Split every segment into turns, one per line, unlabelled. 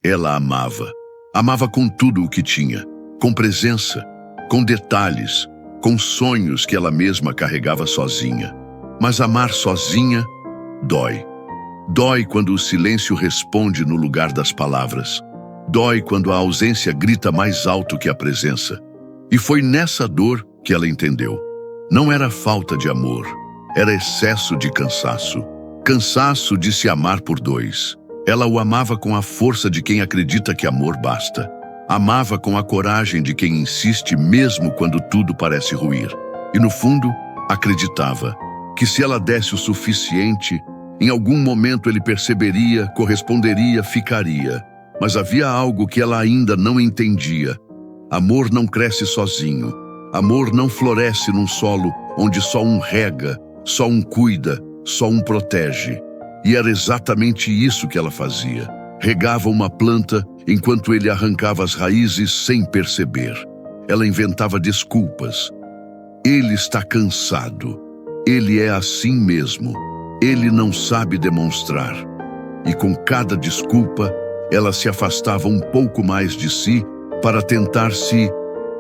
Ela amava. Amava com tudo o que tinha, com presença, com detalhes, com sonhos que ela mesma carregava sozinha. Mas amar sozinha dói. Dói quando o silêncio responde no lugar das palavras. Dói quando a ausência grita mais alto que a presença. E foi nessa dor que ela entendeu. Não era falta de amor, era excesso de cansaço. Cansaço de se amar por dois. Ela o amava com a força de quem acredita que amor basta. Amava com a coragem de quem insiste mesmo quando tudo parece ruir. E no fundo, acreditava que se ela desse o suficiente, em algum momento ele perceberia, corresponderia, ficaria. Mas havia algo que ela ainda não entendia. Amor não cresce sozinho. Amor não floresce num solo onde só um rega, só um cuida, só um protege. E era exatamente isso que ela fazia. Regava uma planta enquanto ele arrancava as raízes sem perceber. Ela inventava desculpas. Ele está cansado. Ele é assim mesmo. Ele não sabe demonstrar. E com cada desculpa, ela se afastava um pouco mais de si para tentar se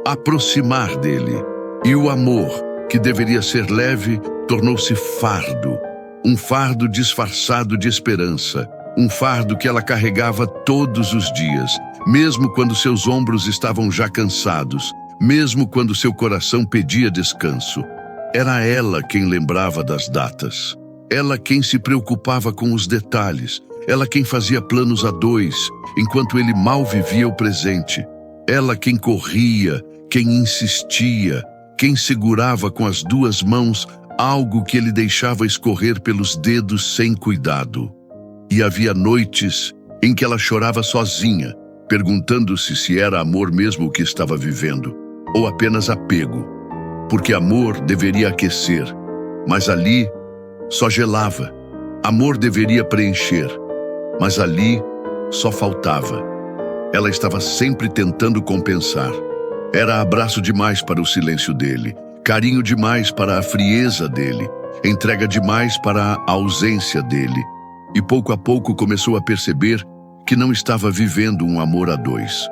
aproximar dele. E o amor, que deveria ser leve, tornou-se fardo. Um fardo disfarçado de esperança. Um fardo que ela carregava todos os dias, mesmo quando seus ombros estavam já cansados, mesmo quando seu coração pedia descanso. Era ela quem lembrava das datas. Ela quem se preocupava com os detalhes. Ela quem fazia planos a dois, enquanto ele mal vivia o presente. Ela quem corria, quem insistia, quem segurava com as duas mãos algo que ele deixava escorrer pelos dedos sem cuidado. E havia noites em que ela chorava sozinha, perguntando-se se era amor mesmo o que estava vivendo, ou apenas apego. Porque amor deveria aquecer, mas ali só gelava. Amor deveria preencher, mas ali só faltava. Ela estava sempre tentando compensar. Era abraço demais para o silêncio dele, carinho demais para a frieza dele, entrega demais para a ausência dele. E pouco a pouco começou a perceber que não estava vivendo um amor a dois.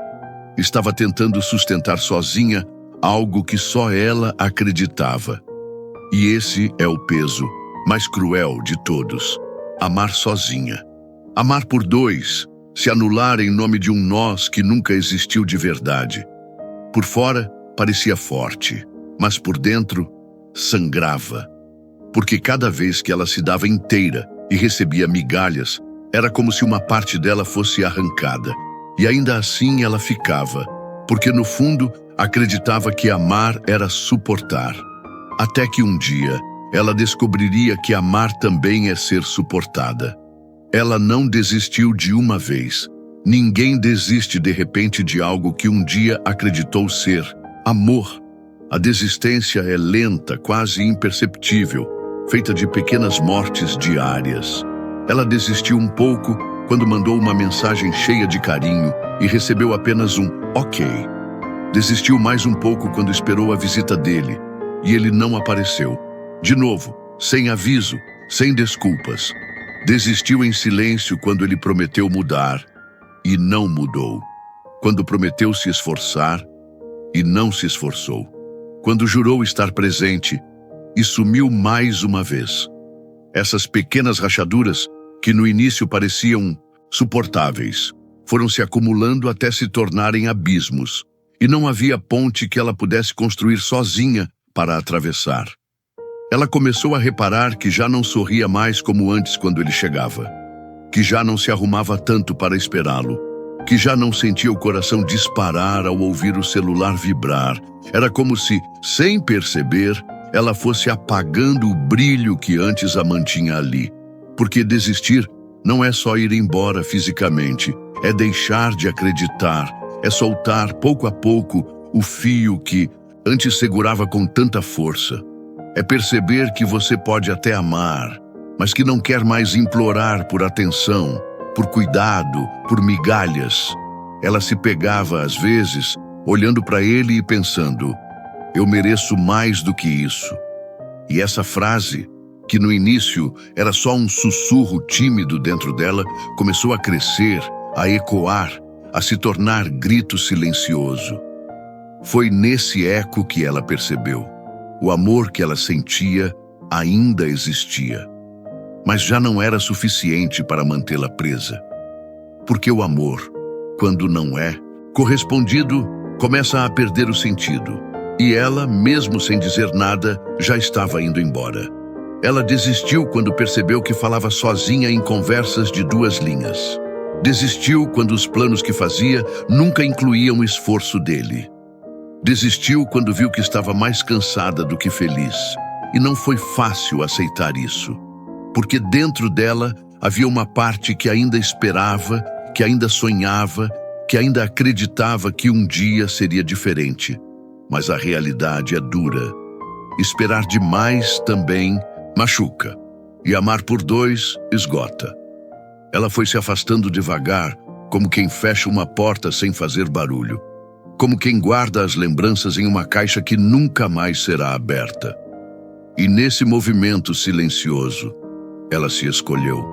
Estava tentando sustentar sozinha algo que só ela acreditava. E esse é o peso mais cruel de todos: amar sozinha. Amar por dois, se anular em nome de um nós que nunca existiu de verdade. Por fora, parecia forte, mas por dentro, sangrava. Porque cada vez que ela se dava inteira e recebia migalhas, era como se uma parte dela fosse arrancada. E ainda assim ela ficava, porque no fundo acreditava que amar era suportar. Até que um dia, ela descobriria que amar também é ser suportada. Ela não desistiu de uma vez. Ninguém desiste de repente de algo que um dia acreditou ser amor. A desistência é lenta, quase imperceptível, feita de pequenas mortes diárias. Ela desistiu um pouco quando mandou uma mensagem cheia de carinho e recebeu apenas um ok. Desistiu mais um pouco quando esperou a visita dele e ele não apareceu. De novo, sem aviso, sem desculpas. Desistiu em silêncio quando ele prometeu mudar e não mudou. Quando prometeu se esforçar e não se esforçou. Quando jurou estar presente e sumiu mais uma vez. Essas pequenas rachaduras, que no início pareciam suportáveis, foram se acumulando até se tornarem abismos, e não havia ponte que ela pudesse construir sozinha para atravessar. Ela começou a reparar que já não sorria mais como antes quando ele chegava, que já não se arrumava tanto para esperá-lo, que já não sentia o coração disparar ao ouvir o celular vibrar. Era como se, sem perceber, ela fosse apagando o brilho que antes a mantinha ali. Porque desistir não é só ir embora fisicamente, é deixar de acreditar, é soltar pouco a pouco o fio que antes segurava com tanta força. É perceber que você pode até amar, mas que não quer mais implorar por atenção, por cuidado, por migalhas. Ela se pegava, às vezes, olhando para ele e pensando: eu mereço mais do que isso. E essa frase, que no início era só um sussurro tímido dentro dela, começou a crescer, a ecoar, a se tornar grito silencioso. Foi nesse eco que ela percebeu. O amor que ela sentia ainda existia, mas já não era suficiente para mantê-la presa. Porque o amor, quando não é correspondido, começa a perder o sentido. E ela, mesmo sem dizer nada, já estava indo embora. Ela desistiu quando percebeu que falava sozinha em conversas de 2 linhas. Desistiu quando os planos que fazia nunca incluíam o esforço dele. Desistiu quando viu que estava mais cansada do que feliz. E não foi fácil aceitar isso, porque dentro dela havia uma parte que ainda esperava, que ainda sonhava, que ainda acreditava que um dia seria diferente. Mas a realidade é dura. Esperar demais também machuca, e amar por 2 esgota. Ela foi se afastando devagar, como quem fecha uma porta sem fazer barulho, como quem guarda as lembranças em uma caixa que nunca mais será aberta. E nesse movimento silencioso, ela se escolheu,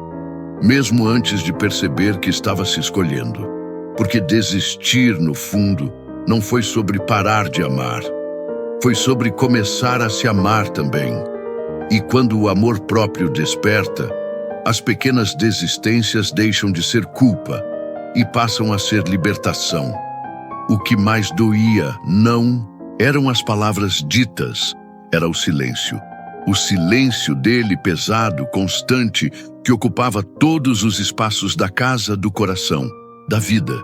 mesmo antes de perceber que estava se escolhendo. Porque desistir, no fundo, não foi sobre parar de amar. Foi sobre começar a se amar também. E quando o amor próprio desperta, as pequenas desistências deixam de ser culpa e passam a ser libertação. O que mais doía não eram as palavras ditas, era o silêncio. O silêncio dele pesado, constante, que ocupava todos os espaços da casa, do coração, da vida.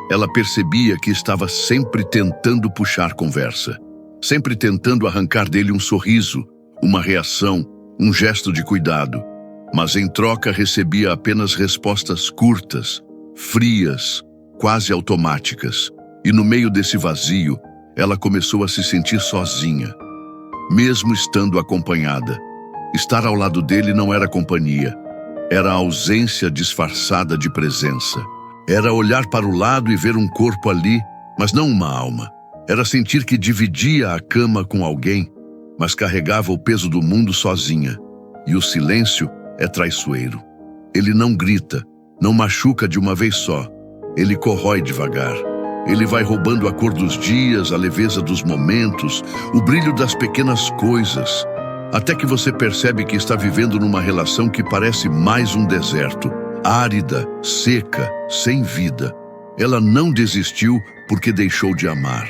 Ela percebia que estava sempre tentando puxar conversa, sempre tentando arrancar dele um sorriso, uma reação, um gesto de cuidado, mas em troca recebia apenas respostas curtas, frias, quase automáticas. E no meio desse vazio, ela começou a se sentir sozinha, mesmo estando acompanhada. Estar ao lado dele não era companhia, era a ausência disfarçada de presença. Era olhar para o lado e ver um corpo ali, mas não uma alma. Era sentir que dividia a cama com alguém, mas carregava o peso do mundo sozinha. E o silêncio é traiçoeiro. Ele não grita, não machuca de uma vez só. Ele corrói devagar. Ele vai roubando a cor dos dias, a leveza dos momentos, o brilho das pequenas coisas, até que você percebe que está vivendo numa relação que parece mais um deserto, árida, seca, sem vida. Ela não desistiu porque deixou de amar.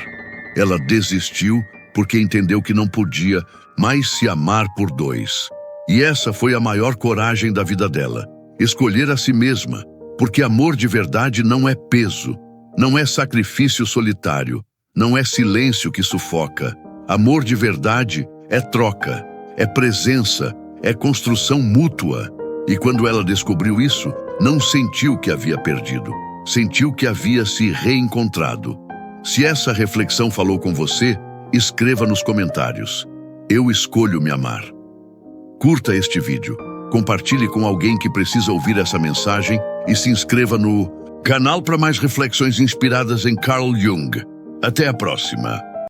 Ela desistiu porque entendeu que não podia mais se amar por 2. E essa foi a maior coragem da vida dela, escolher a si mesma, porque amor de verdade não é peso, não é sacrifício solitário, não é silêncio que sufoca. Amor de verdade é troca, é presença, é construção mútua. E quando ela descobriu isso, não sentiu que havia perdido, sentiu que havia se reencontrado. Se essa reflexão falou com você, escreva nos comentários. Eu escolho me amar. Curta este vídeo, compartilhe com alguém que precisa ouvir essa mensagem e se inscreva no canal para mais reflexões inspiradas em Carl Jung. Até a próxima!